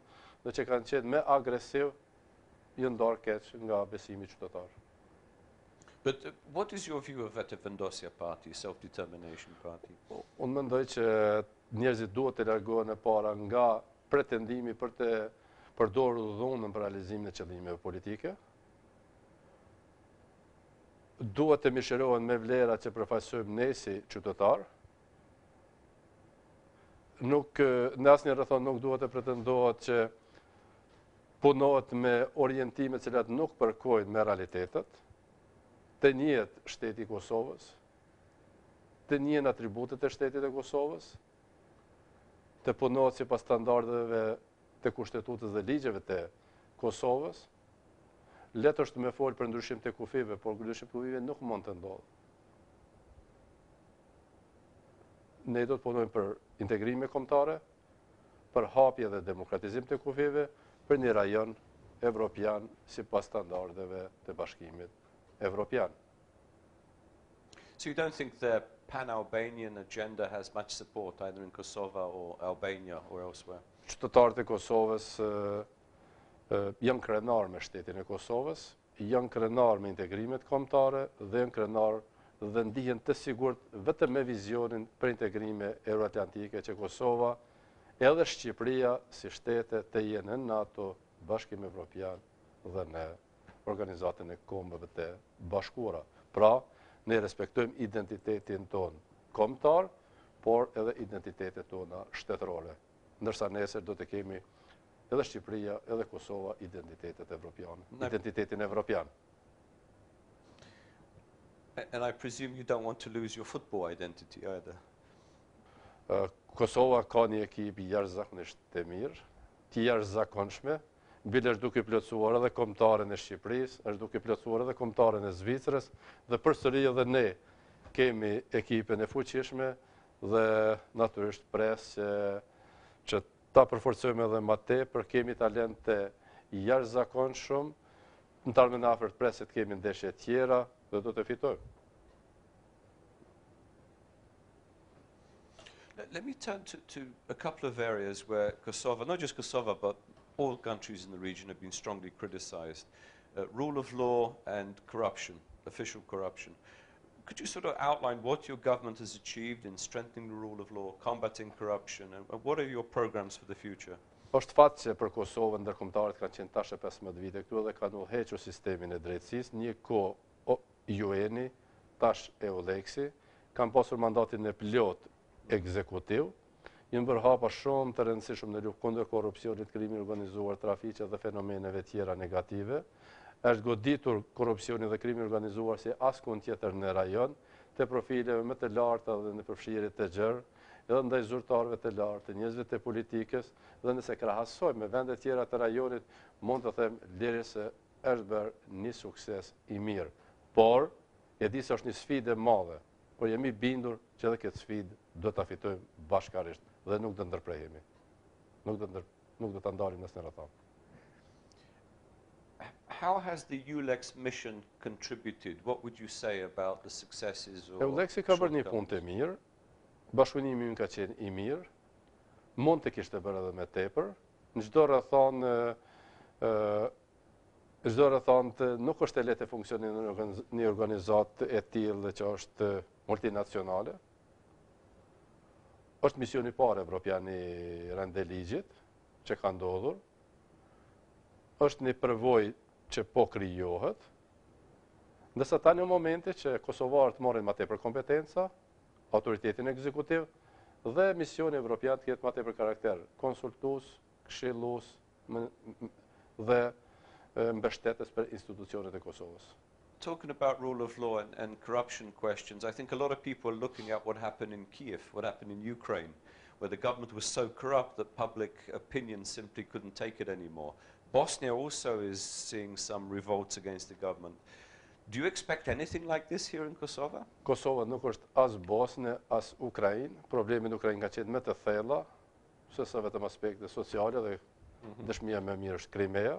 S2: dhe që kanë qenë më agresiv, janë ndarë keq nga besimi qytetar.
S3: But what is your view of Vete Vendosia Party, Self-Determination Party?
S2: Unë mendoj që njerëzit duhet të largohen e para nga pretendimi për të përdorur dhunën për realizimin e qëllimeve politike. Duhet të mishërohen me vlerat që përfaqësojmë ne si qytetar. Në asnjë rrethon nuk duhet të pretendohet që punohet me orientime të cilat nuk përkojnë me realitetet, të njihet shteti i Kosovës, të njihen atributet e shtetit e Kosovës, të punohet sipas standardeve të kushtetutës dhe ligjeve të Kosovës. Letë është me folë për ndryshim të kufive, por ndryshim të kufive nuk mund të ndodhë. Ne do të punojmë për integrime kombëtare, për hapje dhe demokratizim të kufive, për një rajon evropian sipas standardeve të bashkimit evropian.
S3: So you don't think the pan-Albanian agenda has much support either in Kosovo or Albania or elsewhere?
S2: Qytetarët e Kosovës janë krenar me shtetin e Kosovës, janë krenar me integrimet kombëtare dhe janë krenar dhe ndihen të sigurt vetëm me vizionin për integrime euroatlantike që Kosova edhe Shqipëria si shtete të jenë në NATO, Bashkim Evropian dhe në Organizatën e Kombeve të Bashkuara. Pra, ne respektojmë identitetin ton kombëtar, por edhe identitetet tona shtetërore. Ndërsa nesër do të kemi edhe Shqipëria, edhe Kosova identitetet evropiane, identitetin evropian.
S3: And I presume you don't want to lose your football identity either.
S2: Kosova ka një ekip jashtëzakonisht të mirë, të jashtëzakonshme, bile është duke plotësuar edhe kombëtaren e Shqipërisë, është duke plotësuar edhe kombëtaren e Zvicrës, dhe përsëri edhe ne kemi ekipin e fuqishme dhe natyrisht pres që ta përforcojmë edhe më tepër, kemi talente jashtëzakonshëm, në termin e afërt preset kemi ndeshje tjera dhe do të fitojmë.
S3: Let me turn to a couple of areas where Kosovo, not just Kosovo, but all countries in the region have been strongly criticized. Rule of law and corruption, official corruption. Could you sort of outline what your government has achieved in strengthening the rule of law, combating corruption, and what are your programs for the future?
S2: Është fat që për Kosovën ndërkombëtarët kanë qenë tash 15 vite këtu dhe kanë udhëhequr sistemin e drejtësisë, një kohë UN-i, tash EULEX-i, kanë pasur mandatin e plot ekzekutiv, janë bërë hapa shumë të rëndësishëm në luftë kundër korrupsionit, krimit organizuar, trafiqit dhe fenomeneve tjera negative. Është goditur korrupsioni dhe krimi organizuar si askund tjetër në rajon, të profileve më të larta dhe në përfshirje të gjerë, edhe ndaj zyrtarëve të lartë, njerëzve të politikës, dhe nëse krahasojmë me vende tjera të rajonit, mund të them lirë se është bërë një sukses i mirë. Por, e di se është një sfidë e madhe, por jemi bindur që edhe këtë sfidë do ta fitojmë bashkarisht dhe nuk do ndërprehemi. Nuk do ta ndalim nësë në rrethon.
S3: How has the EULEX mission contributed? What would you say about the successes or
S2: EULEX-i ka bërë një punë të mirë, bashkëpunimi ynë ka qenë i mirë, mund të kishte bërë edhe me tepër, në çdo rrethon nuk është e lehtë funksionimi në një organizatë e tillë që është multinacionale. Është misioni i parë evropian i rendeligjit që ka ndodhur. Është një përvojë që po krijohet, ndërsa tani në momente që kosovarët marrin më tepër kompetenca, autoritetin ekzekutiv dhe misioni evropian të ketë më tepër karakter konsultues, këshillues dhe mbështetës për institucionet e Kosovës.
S3: Talking about rule of law and corruption questions, I think a lot of people are looking at what happened in Kiev, what happened in Ukraine, where the government was so corrupt that public opinion simply couldn't take it anymore. Bosnia also is seeing some revolts against the government. Do you expect anything like this here in Kosovo?
S2: Kosova nuk është as Bosnë, as Ukrainë. Problemi në Ukrainë ka qenë më të thella, se sa vetëm aspekte sociale dhe dëshmia më e mirë është Krimea.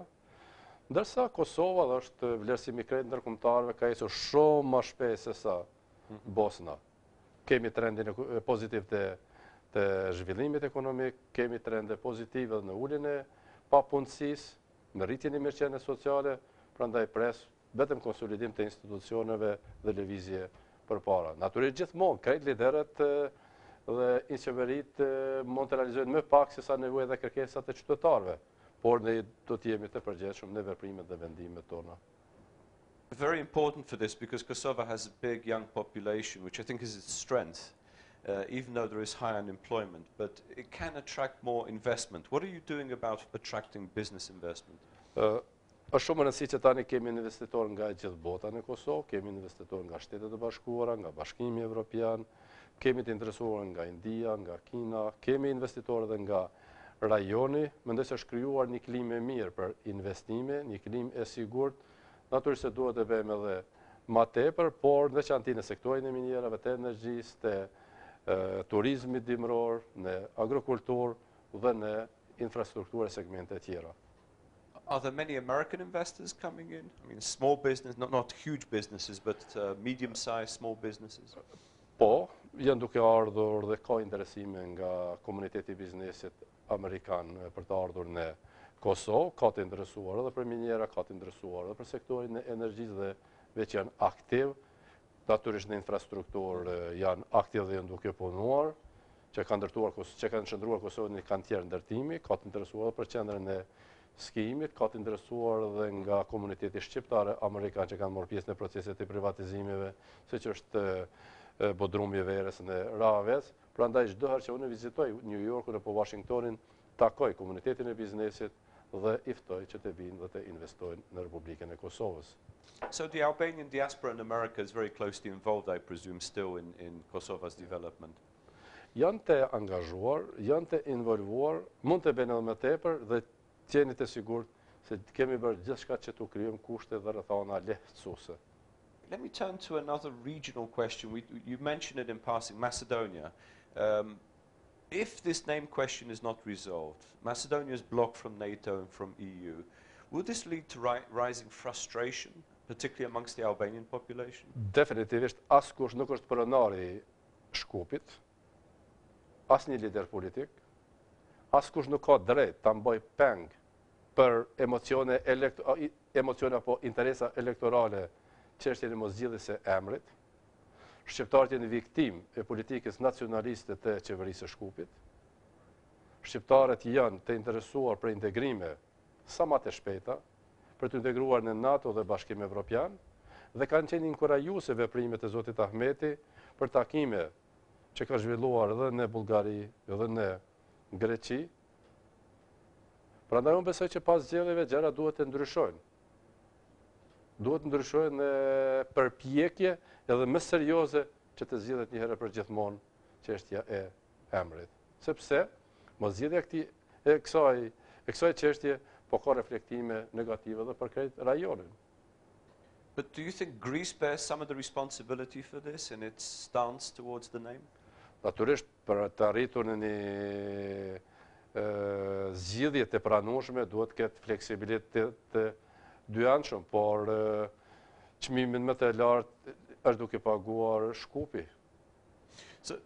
S2: Ndërsa Kosova dhe është vlerësimi i kreditit ndërkombëtarëve ka ecur shumë më shpejt se sa Bosna. Kemi trendin pozitiv të zhvillimit ekonomik, kemi trende pozitive në uljen e papunësisë, në rritjen e mirëqenies sociale, prandaj pres vetëm konsolidim të institucioneve dhe lëvizje përpara. Natyrisht gjithmonë krejt liderët dhe inqeveritë mund të realizojnë më pak se sa nevojat dhe kërkesat e qytetarëve, por ne do të jemi të përgjegjshëm në veprimet dhe vendimet tona.
S3: Very important for this because Kosovo has a big young population, which I think is its strength, even though there is high unemployment, but it can attract more investment. What are you doing about attracting business investment?
S2: Është shumë e rëndësishme që tani kemi investitorë nga gjithë bota në Kosovë, kemi investitorë nga Shtetet e Bashkuara, nga Bashkimi Evropian, kemi të interesuar nga India, nga Kina, kemi investitorë edhe nga rajoni, mendoj se është krijuar një klimë e mirë për investime, një klimë e sigurt. Natyrisht se duhet të bëjmë edhe më tepër, por në veçantë në sektorin e minjerave, të energjisë, të turizmit dimror, në agrokulturë dhe në infrastrukturë e segmente tjera.
S3: Are there many American investors coming in? I mean, small business, not huge businesses, but medium-sized small businesses?
S2: Po, janë duke ardhur dhe ka interesime nga komuniteti i biznesit amerikan për të ardhur në Kosovë, ka të interesuar edhe për minjera, ka të interesuar edhe për sektorin e energjisë dhe veç janë aktiv, natyrisht në infrastrukturë janë aktiv dhe janë duke punuar, që kanë shndruar Kosovën në kantierë ndërtimi, ka të interesuar edhe për qendrën e skijimit, ka të interesuar edhe nga komuniteti shqiptare amerikan që kanë marrë pjesë në proceset e privatizimeve, siç është bodrumi i verës në Ravec. Prandaj çdo herë që unë vizitoj New Yorkun apo Washingtonin, takoj komunitetin e biznesit dhe i ftoj që të vinë dhe të investojnë në Republikën e Kosovës.
S3: So the Albanian diaspora in America is very closely involved, I presume, still in Kosova's development.
S2: Janë të angazhuar, janë të involvuar, mund të bëjnë edhe më tepër dhe qeni të sigurt se kemi bërë gjithçka që të krijojmë kushte dhe rrethana lehtësuese.
S3: Let me turn to another regional question. You mentioned it in passing, Macedonia. If this name question is not resolved, Macedonia is blocked from NATO and from EU, will this lead to rising frustration, particularly amongst the Albanian population?
S2: Definitivisht, askush nuk është pronari Shkupit, asnjë lider politik, askush nuk ka drejt ta mbaj peng për emocione apo interesa elektorale çështjen e moszgjidhjes së emrit. Shqiptarët janë viktimë e politikës nacionaliste të qeverisë së Shkupit. Shqiptarët janë të interesuar për integrime sa më të shpejta, për të integruar në NATO dhe Bashkimin Evropian, dhe kanë qenë inkurajuese veprimet e Zotit Ahmeti për takime që ka zhvilluar edhe në Bullgari, edhe në Greqi. Prandaj unë besoj që pas zgjedhjeve gjëra duhet të ndryshojnë. Duhet ndryshojnë në përpjekje edhe më serioze që të zgjidhet një herë për gjithmonë çështja e emrit. Sepse moszgjidhja e kësaj çështje po ka reflektime negative edhe për krejt rajonin.
S3: But do you think Greece bears some of the responsibility for this in its stance towards the name?
S2: Natyrisht për të arritur në një zgjidhje të pranueshme duhet të ketë fleksibilitet të dyanshëm, por çmimin më të lartë është duke paguar Shkupi.
S3: So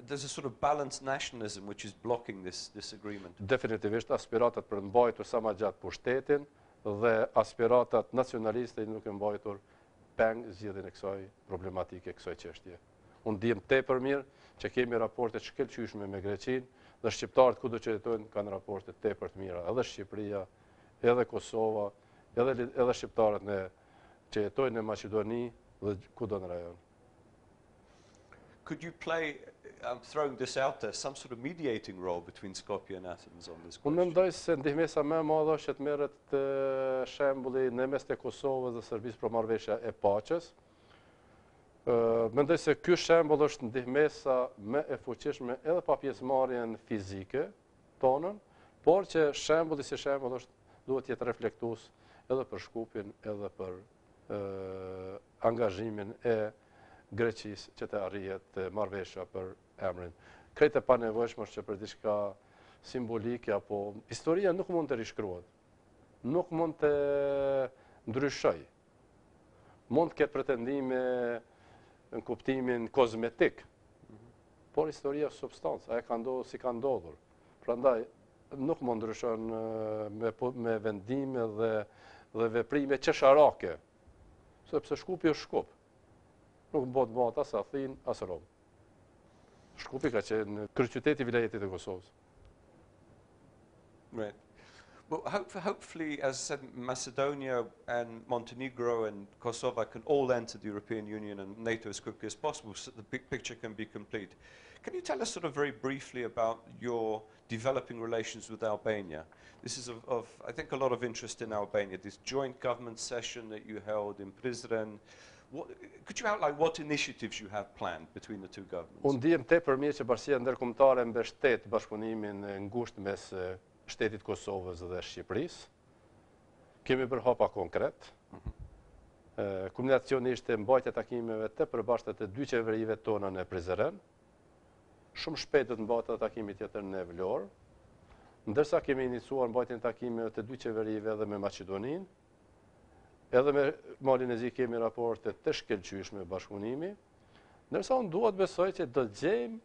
S3: there's a sort of balanced nationalism which is blocking this agreement.
S2: Definitivisht aspiratat për mbajtur sa më gjatë pushtetin dhe aspiratat nacionaliste nuk e mbajtur peng zgjidhjen e kësaj problematike, kësaj çështje. Unë dihem tepër mirë që kemi raporte të shkëlqyeshme me Greqinë dhe shqiptarët kudo që jetojnë kanë raporte tepër të mira, edhe Shqipëria, edhe Kosova, edhe shqiptarët që jetojnë në Maqedoni dhe kudo në rajon.
S3: Could you play, I'm throwing this out there, some sort of mediating role between Skopje and Athens on this question?
S2: Unë mendoj se ndihmesa më e madhe është të merret shembulli në mes të Kosovës dhe Serbisë për marrëveshja e paqes. Mendoj se ky shembull është ndihmesa më e fuqishme edhe pa pjesëmarrjen fizike tonën, por që shembulli si shembull duhet jetë reflektues edhe për Shkupin, edhe për angazhimin e Greqisë që të arrihet marrëveshja për emrin. Krejt e panevojshme është që për diçka simbolike apo historia nuk mund të rishkruhet. Nuk mund të ndryshoj. Mund të ketë pretendime në kuptimin kozmetik, por historia është substancë, ajo ka ndodhur si ka ndodhur. Prandaj nuk mund ndryshon me vendime dhe veprime qesharake, sepse Shkupi është Shkup. Nuk bëhet bota as Athinë, as Rom. Shkupi ka qenë kryeqyteti i vilajetit të Kosovës.
S3: Right. Well, hopefully, as I said, Macedonia and Montenegro and Kosovo can all enter the European Union and NATO as quickly as possible so the big picture can be complete. Can you tell us sort of very briefly about your developing relations with Albania? This is of I think, a lot of interest in Albania, this joint government session that you held in Prizren. Could you outline what initiatives you have planned between the two governments?
S2: Unë dihem tepër mirë që bashkia ndërkombëtare mbështet bashkëpunimin e ngushtë mes shtetit Kosovës dhe Shqipërisë. Kemi bërë hapa konkret. Kulminacionisht e mbajtja takimeve të përbashkëta të dy qeverive tona në Prizren. Shumë shpejt do të mbahet takimi tjetër në Vlorë. Ndërsa kemi iniciuar mbajtjen takimeve të dy qeverive edhe me Maqedoninë, edhe me Malin e Zi kemi raporte të shkëlqyeshme bashkëpunimi, ndërsa unë duhet besoj që do gjejmë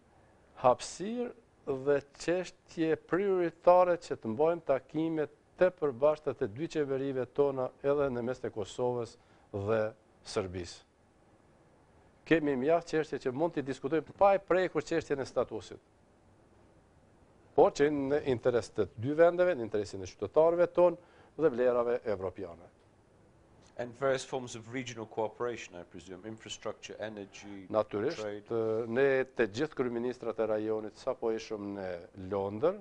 S2: hapësirë dhe çështje prioritare që të mbajmë takimet të përbashkëta të dy qeverive tona edhe në mes të Kosovës dhe Serbisë. Kemi mjaft çështje që mund të diskutojmë pa e prekur çështjen e statusit. Por që në interes të dy vendeve, në interesin e qytetarëve tonë dhe vlerave evropiane.
S3: And various forms of regional cooperation, I presume, infrastructure, energy,
S2: Natyrisht,
S3: trade.
S2: ne të gjithë kryeministrat e rajonit sapo ishëm në Londër,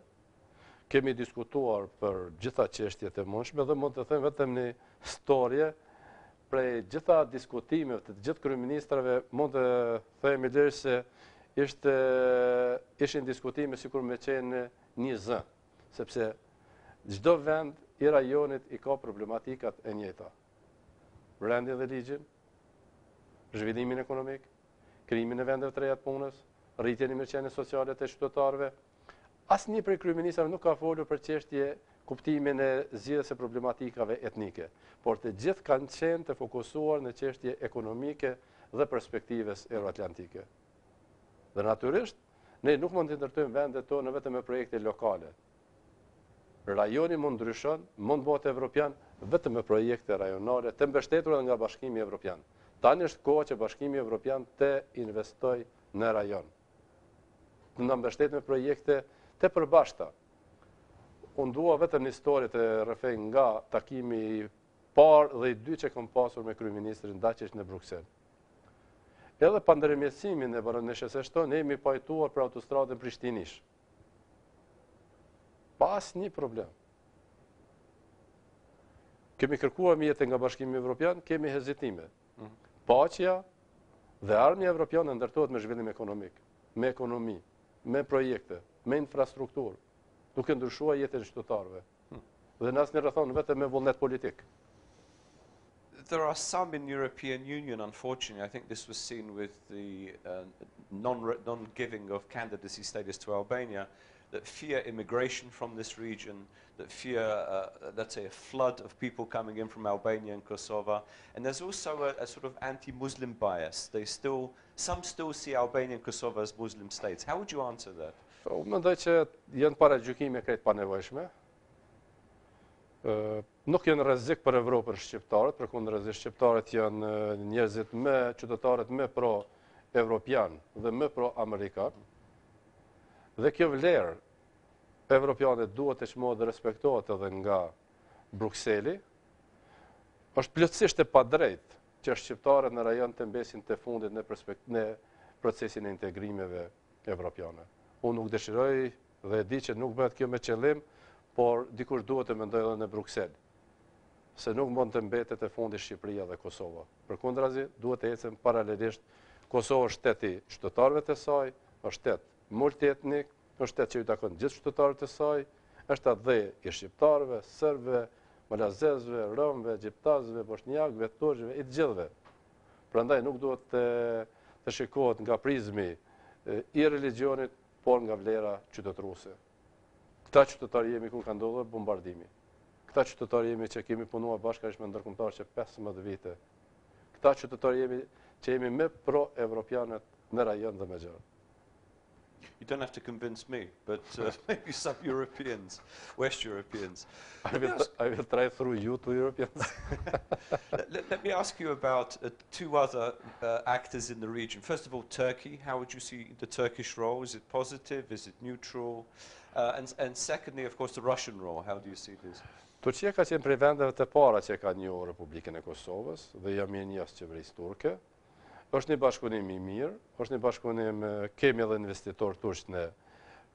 S2: kemi diskutuar për gjitha çështjet e mundshme dhe mund të them vetëm një historie prej gjitha diskutimeve të gjithë kryeministrave, mund të themi deri se ishin diskutime sikur me qenë një zë, sepse çdo vend i rajonit i ka problematikat e njëjta. Rendin dhe ligjin, zhvillimin ekonomik, krijimin e vendeve të reja të punës, rritjen e mirëqenies sociale të qytetarëve. Asnjë prej kryeministrave nuk ka folur për çështje kuptimin e zgjidhjes së problematikave etnike, por të gjithë kanë qenë të fokusuar në çështje ekonomike dhe perspektivës euroatlantike. Dhe natyrisht, ne nuk mund të ndërtojmë vendet tona vetëm me projekte lokale. Rajoni mund ndryshon, mund bëhet evropian vetëm me projekte rajonale të mbështetura nga Bashkimi Evropian. Tani është koha që Bashkimi Evropian të investojë në rajon. Të na mbështet me projekte të përbashkëta. Unë dua vetëm një histori të rrëfej nga takimi i parë dhe i dytë që kam pasur me kryeministrin Dacic në Bruksel. Edhe pa ndërmjetësimin e baroneshës Ashton, ne jemi pajtuar për autostradën Prishtinish. Pa asnjë problem. Kemi kërkuar mjete nga Bashkimi Evropian, kemi hezitime. Paqja dhe armja evropiane ndërtohet me zhvillim ekonomik, me ekonomi, me projekte, me infrastrukturë, duke ndryshuar jetën e qytetarëve. Dhe në asnjë rrethon vetëm me vullnet politik.
S3: There are some in European Union, unfortunately, I think this was seen with the non-giving of candidacy status to Albania, that fear immigration from this region, that fear, let's say, a flood of people coming in from Albania and Kosovo. And there's also a sort of anti-Muslim bias. Some still see Albania and Kosovo as Muslim states. How would you answer that?
S2: Unë mendoj që janë paragjykime krejt panevojshme. Nuk janë rrezik për Evropën shqiptarët, përkundërzi shqiptarët janë njerëzit qytetarët më pro-evropian dhe më pro-amerikan. Dhe kjo vlerë evropiane duhet të çmohet dhe respektohet edhe nga Brukseli. Është plotësisht e padrejtë që shqiptarët në rajon të mbesin të fundit në procesin e integrimeve evropiane. Unë nuk dëshiroj dhe e di që nuk bëhet kjo me qëllim, por dikush duhet të mendojë edhe në Bruksel, se nuk mund të mbetet e fundi Shqipëria dhe Kosova. Përkundrazi, duhet të ecëm paralelisht. Kosova është shteti i qytetarëve të saj, është shtet multietnik, është shtet që i takon gjithë qytetarët të saj, është atë dhe i shqiptarëve, serbëve, malazezëve, romëve, egjiptasëve, bosnjakëve, turqëve, i të gjithëve. Prandaj nuk duhet të shikohet nga prizmi i religionit, por nga vlera qytetëruese. Këta qytetarë jemi ku ka ndodhur bombardimi. Këta qytetarë jemi që kemi punuar bashkërisht me ndërkombëtarë që 15 vite. Këta qytetarë jemi që jemi më pro-evropianët në rajon dhe me gjërë.
S3: You don't have to convince me, but maybe some Europeans, West Europeans.
S2: I will try through you to Europeans.
S3: Let me ask you about two other actors in the region. First of all, Turkey. How would you see the Turkish role? Is it positive? Is it neutral? And secondly, of course, the Russian role. How do you see this?
S2: Turqia ka qenë prej vendeve të para që ka njohur Republikën e Kosovës dhe jam i njësë qeverisë turke. Është një bashkëpunim i mirë, është një bashkëpunim, kemi edhe investitor turq në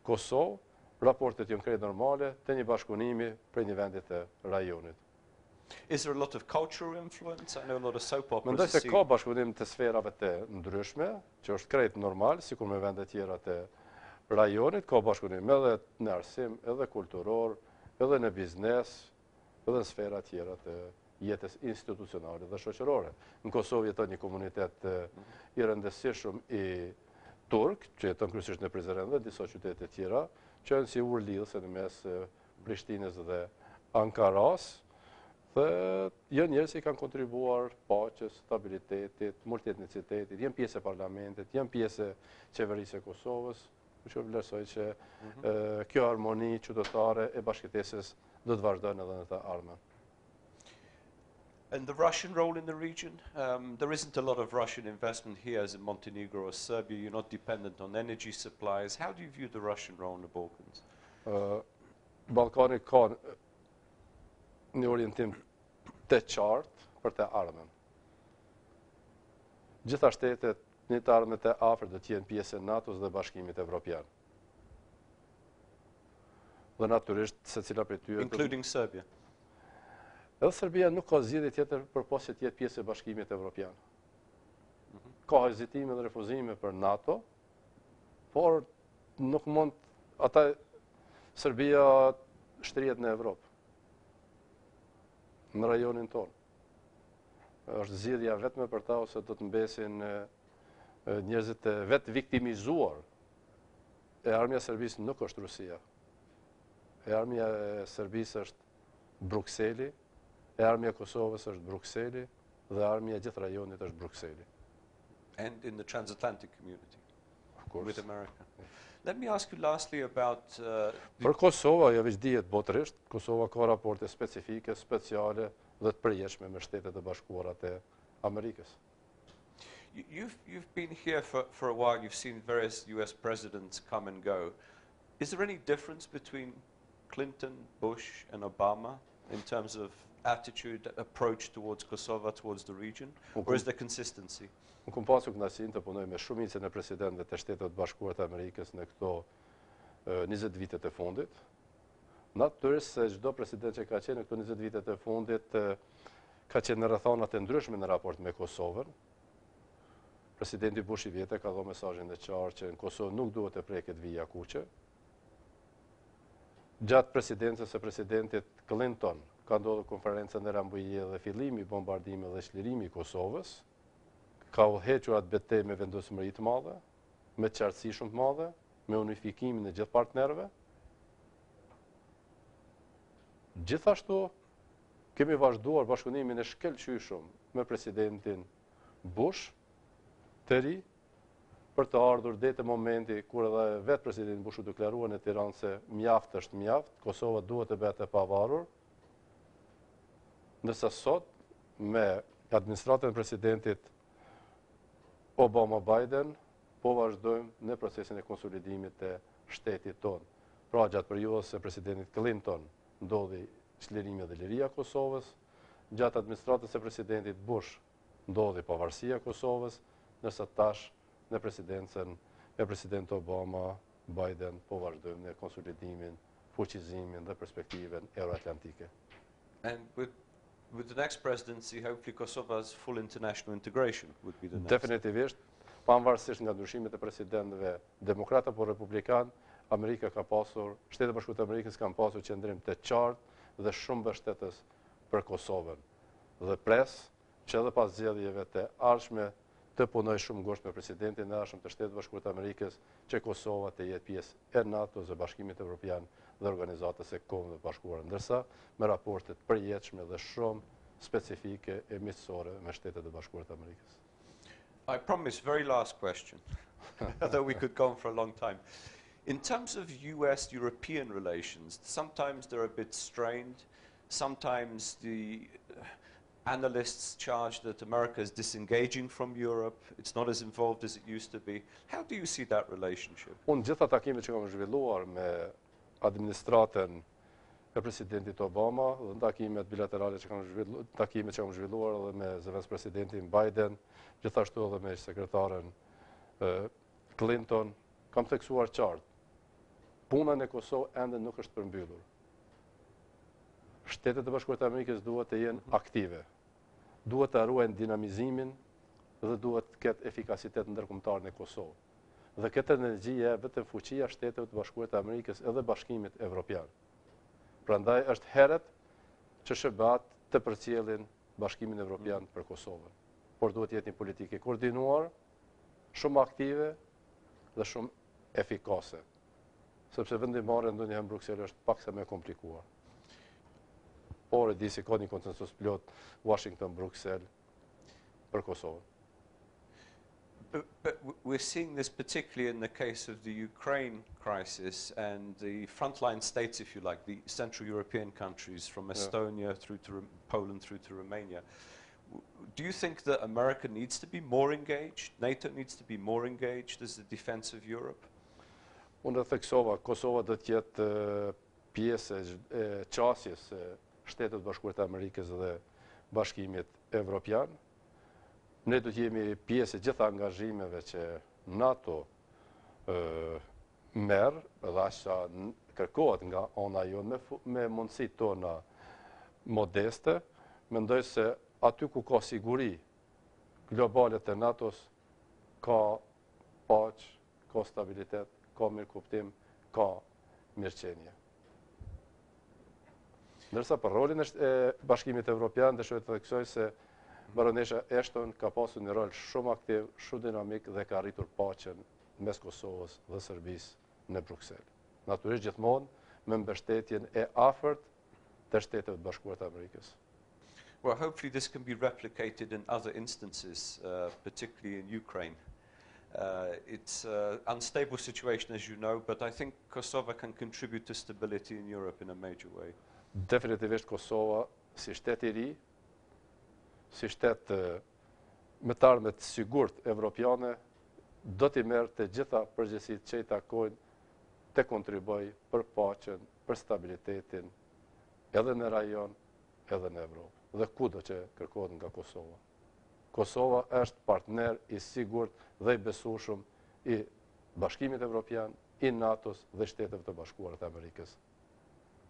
S2: Kosovë, raportet janë krejt normale të një bashkëpunimi prej një vendit të rajonit.
S3: Is there a lot of cultural influence? I know a lot of soap operas.
S2: Mendoj se ka bashkëpunim të sferave të ndryshme, që është krejt normal, sikur me vende tjera të rajonit, ka bashkëpunim edhe në arsim, edhe kulturor, edhe në biznes, edhe në sfera tjera të jetës institucionale dhe shoqërore. Në Kosovë jeton një komunitet i rëndësishëm i turk, Turk, që jeton kryesisht në Prizren dhe disa qytete tjera, që janë si urlidhëse në mes Prishtinës dhe Ankaras, dhe janë njerëz që kanë kontribuar paqes, stabilitetit, multietnicitetit, janë pjesë e parlamentit, janë pjesë e qeverisë e Kosovës, që vlerësoj që kjo harmoni qytetare e bashkëtesës do të vazhdojnë edhe në të ardhmen.
S3: And the Russian role in the region? There isn't a lot of Russian investment here as in Montenegro or Serbia. You're not dependent on energy supplies. How do you view the Russian role in the Balkans?
S2: Ballkani ka një orientim të qartë për të ardhmen. Gjitha shtetet në të ardhmet e afër do të jenë pjesë e NATO-s dhe Bashkimit Evropian. Dhe natyrisht secila prej tyre,
S3: including Serbia.
S2: Edhe Serbia nuk ka zgjedhje tjetër përpos se të jetë pjesë e Bashkimit Evropian. Ka hezitime dhe refuzime për NATO, por nuk mund Serbia shtrihet në Evropë, në rajonin tonë. Është zgjedhja vetëm për ta ose do të mbesin njerëzit e vetë viktimizuar. E armja e Serbisë nuk është Rusia. E armja e Serbisë është Brukseli, e armja e Kosovës është Brukseli dhe armja e gjithë rajonit është Brukseli.
S3: And in the transatlantic community,
S2: of course,
S3: with America. Let me ask you lastly about...
S2: Për Kosova, ja veç dihet botërisht, Kosova ka raporte specifike, speciale dhe të përjetshme me Shtetet e Bashkuara të Amerikës.
S3: You've been here for a while, you've seen various US presidents come and go. Is there any difference between Clinton, Bush and Obama in terms of attitude, approach towards Kosovo, towards the region, or is there consistency?
S2: Unë kam pasur kënaqësinë të punoj me shumicën e presidentëve të Shtetit Bashkuar të Amerikës në këto 20 vitet e fundit. Natyrisht se çdo president që ka qenë në këto 20 vitet e fundit ka qenë në rrethana të ndryshme në raport me Kosovën. Presidenti Bush i vjetë ka dhënë mesazhin e qartë që në Kosovë nuk duhet të preket vija kuqe. Gjatë presidencës së presidentit Clinton ka ndodhur konferenca në Rambujë dhe fillimi i bombardimit dhe çlirimi i Kosovës. Ka udhëhequr atë betejë me vendosmëri të madhe, me qartësi shumë të madhe, me unifikimin e gjithë partnerëve. Gjithashtu kemi vazhduar bashkëpunimin e shkëlqyeshëm me presidentin Bush të ri për të ardhur deri te momenti kur edhe vetë presidenti Bush u deklarua në Tiranë se mjaft është mjaft, Kosova duhet të bëhet e pavarur. Ndërsa sot me administratën e presidentit Obama-Biden po vazhdojmë në procesin e konsolidimit të shtetit tonë. Pra gjatë periudhës së presidentit Clinton ndodhi çlirimi dhe liria e Kosovës, gjatë administratës së presidentit Bush ndodhi pavarësia e Kosovës, ndërsa tash në presidencën e president Obama, Biden po vazhdojmë në konsolidimin, fuqizimin dhe perspektivën euroatlantike.
S3: And with the next presidency, hopefully Kosovo's full international integration would be the next.
S2: Definitivisht, pavarësisht nga ndryshimet e presidentëve demokrat apo republikan, Amerika ka pasur, Shtetet e Bashkuara të Amerikës kanë pasur qendrim të qartë dhe shumë mbështetës për Kosovën. Dhe pres që edhe pas zgjedhjeve të ardhshme të punoj shumë ngushtë me presidentin e ardhshëm të Shtetit Bashkuar të Amerikës që Kosova të jetë pjesë e NATO-s, Bashkimit Evropian dhe Organizatës së Kombeve të Bashkuara, ndërsa me raporte të përjetshme dhe shumë specifike e miqësore me Shtetet e Bashkuara të Amerikës.
S3: I promise, very last question, although we could go on for a long time. In terms of US-European relations, sometimes they're a bit strained. Sometimes the analysts charge that America is disengaging from Europe. It's not as involved as it used to be. How do you see that relationship?
S2: Unë gjitha takimet që kam zhvilluar me administratën e presidentit Obama dhe takimet bilaterale që kam zhvilluar edhe me zëvendës presidentin Biden, gjithashtu edhe me sekretaren Clinton, kam theksuar qartë. Puna në Kosovë ende nuk është përmbyllur. Shtetet e Bashkuara të Amerikës duhet të jenë aktive, duhet të ruajnë dinamizimin dhe duhet të ketë efikasitet ndërkombëtar në Kosovë. Dhe këtë energji e vetëm fuqia Shteteve të Bashkuara të Amerikës edhe Bashkimit Evropian. Prandaj është herët që SBA-t të përcjellin Bashkimin Evropian për Kosovën. Por duhet të jetë një politikë koordinuar, shumë aktive dhe shumë efikase. Sepse vendimarrja ndonjëherë në Bruksel është pak sa më e komplikuar. Por e di se ka një konsensus plot Washington, Bruxelles për Kosovën.
S3: But we're seeing this particularly in the case of the Ukraine crisis and the frontline states, if you like, the Central European countries from Estonia through to Poland through to Romania. Do you think that America needs to be more engaged? NATO needs to be more engaged as the defense of Europe?
S2: Unë theksova, Kosova do të jetë pjesë e qasjes së Shtetet Bashkuara të Amerikës dhe Bashkimit Evropian. Ne do të jemi pjesë e gjitha angazhimeve që NATO merr dhe aq sa kërkohet nga ana jonë me mundësitë tona modeste. Mendoj se aty ku ka siguri globale të NATO-s, ka paqë, ka stabilitet, ka mirëkuptim, ka mirëqenie. Ndërsa për rolin e Bashkimit Evropian, dëshoj të theksoj se Baronesha Ashton ka pasur një rol shumë aktiv, shumë dinamik dhe ka arritur paqen mes Kosovës dhe Serbisë në Bruksel. Natyrisht gjithmonë me mbështetjen e afërt të Shteteve të Bashkuara të Amerikës.
S3: Well, hopefully this can be replicated in other instances, particularly in Ukraine. It's an unstable situation, as you know, but I think Kosovo can contribute to stability in Europe in a major way.
S2: Definitivisht Kosova, si shtet i ri, si shtet me të ardhmet sigurt evropiane, do t'i merr të gjitha përgjegjësitë që i takojnë të kontribojë për paqen, për stabilitetin, edhe në rajon, edhe në Evropë. Dhe kudo që kërkohet nga Kosova. Kosova është partner i sigurt dhe i besueshëm i Bashkimit Evropian, i NATO-s dhe Shteteve të Bashkuara të Amerikës.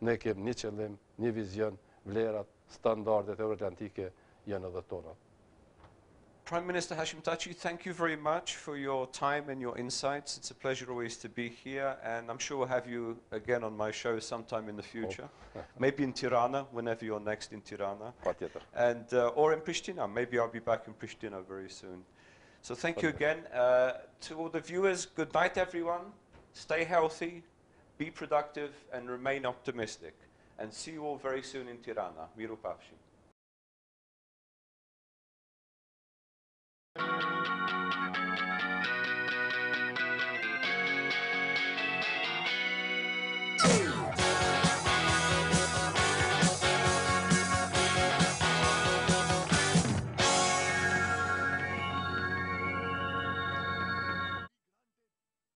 S2: Ne kemi një qëllim, një vizion, vlerat, standardet euroatlantike janë edhe tona.
S3: Prime Minister Hashim Thaci, thank you very much for your time and your insights. It's a pleasure always to be here, and I'm sure we'll have you again on my show sometime in the future. Maybe in Tirana, whenever you're next in Tirana. And, or in Pristina. Maybe I'll be back in Pristina very soon. So thank you again. To all the viewers, good night everyone. Stay healthy, be productive, and remain optimistic. And see you all very soon in Tirana. Miru Pafshim.